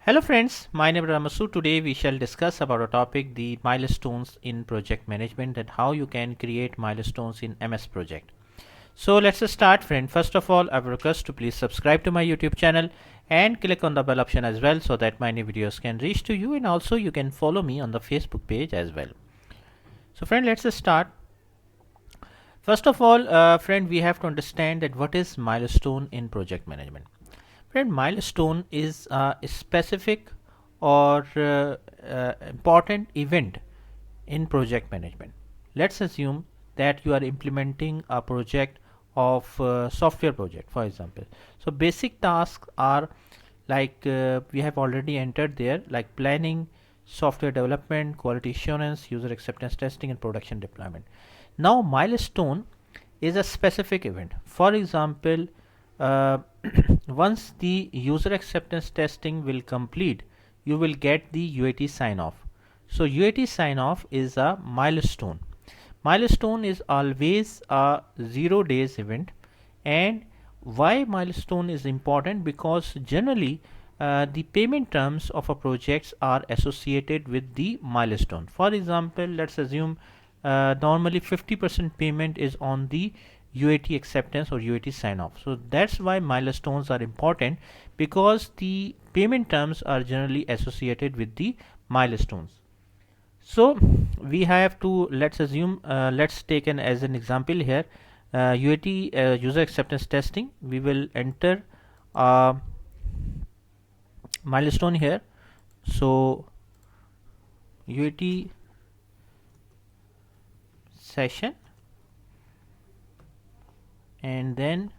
Hello friends, my name is Ramasu. Today we shall discuss about a topic, the milestones in project management, and how you can create milestones in MS Project. So let's start friend. First of all, I would request to please subscribe to my YouTube channel and click on the bell option as well so that my new videos can reach to you, and also you can follow me on the Facebook page as well. So friend, let's start. First of all, friend, we have to understand that what is milestone in project management. Friend, milestone is a specific or important event in project management. Let's assume that you are implementing a project of software project, for example. So basic tasks are like we have already entered there, like planning, software development, quality assurance, user acceptance testing, and production deployment. Now milestone is a specific event. For example, uh, once the user acceptance testing will complete, you will get the UAT sign off. So UAT sign off is a milestone. Milestone is always a 0 days event. And why milestone is important? Because generally the payment terms of a projects are associated with the milestone. For example, let's assume normally 50% payment is on the UAT acceptance or UAT sign off. So that's why milestones are important, because the payment terms are generally associated with the milestones. So we have to, let's assume, let's take as an example here, UAT user acceptance testing. We will enter a milestone here. So UAT session, and then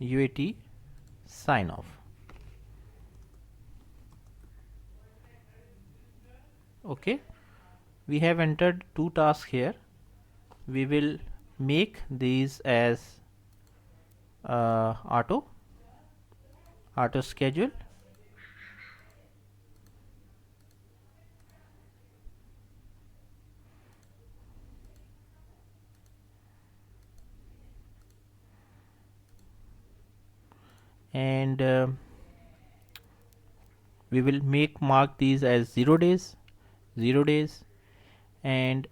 UAT sign off. Okay, we have entered two tasks here. We will make these as auto schedule, and we will mark these as 0 days, 0 days, and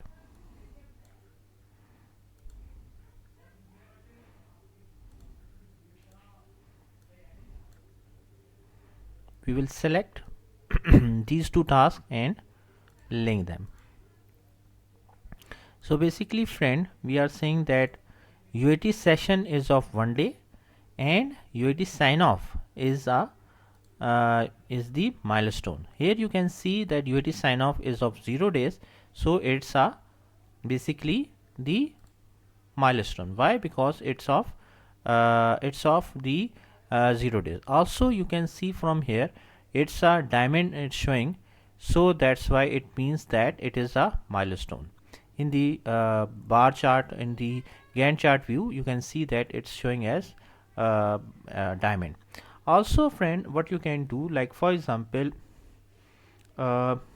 we will select these two tasks and link them. So basically friend, we are saying that UAT session is of 1 day and UAT sign off is the milestone. Here you can see that UAT sign off is of 0 days, so it's basically the milestone. Why? Because it's of the 0 days. Also you can see from here it's a diamond, it's showing, so that's why it means that it is a milestone. In the bar chart, in the Gantt chart view, you can see that it's showing as diamond. Also friend, what you can do, like for example,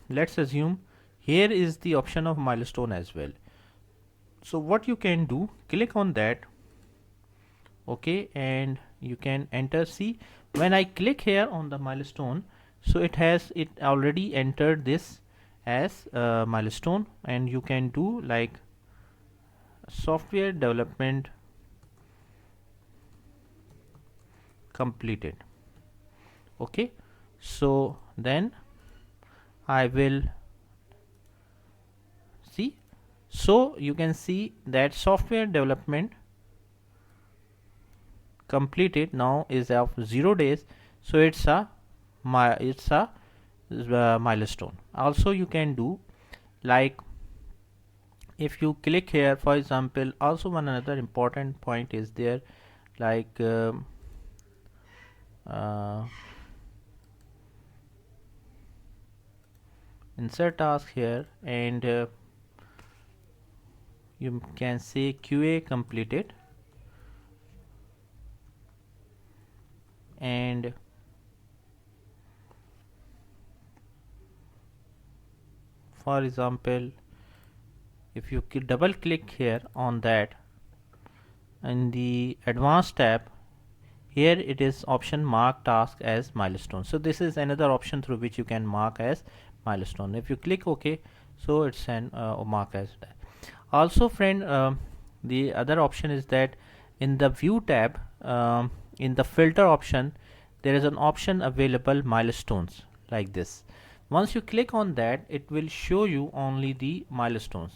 let's assume here is the option of milestone as well. So what you can do, click on that, okay, and you can enter. See, when I click here on the milestone, so it already entered this as milestone, and you can do like software development completed. Okay, so then I will see. So you can see that software development completed now is of 0 days, so it's a milestone. Also you can do like, if you click here, for example, also one another important point is there, like insert task here, and you can say QA completed, and for example, if you double click here on that in the advanced tab, here it is option mark task as milestone. So this is another option through which you can mark as milestone. If you click OK, so it's an mark as that. Also friend, the other option is that in the view tab, in the filter option, there is an option available milestones like this. Once you click on that, it will show you only the milestones.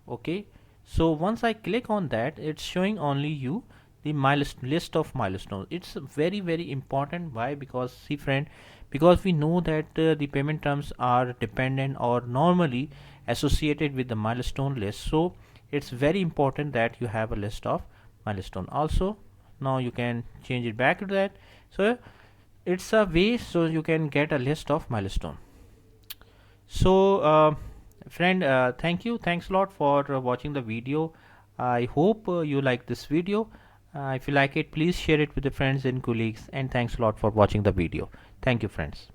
Okay, so once I click on that, it's showing only you the list of milestones. It's very important. Why? Because see friend, because we know that the payment terms are dependent or normally associated with the milestone list, so it's very important that you have a list of milestone. Also, now you can change it back to that. So it's a way so you can get a list of milestone. So friend, thanks a lot for watching the video. I hope you like this video. If you like it, please share it with your friends and colleagues, and thanks a lot for watching the video. Thank you friends.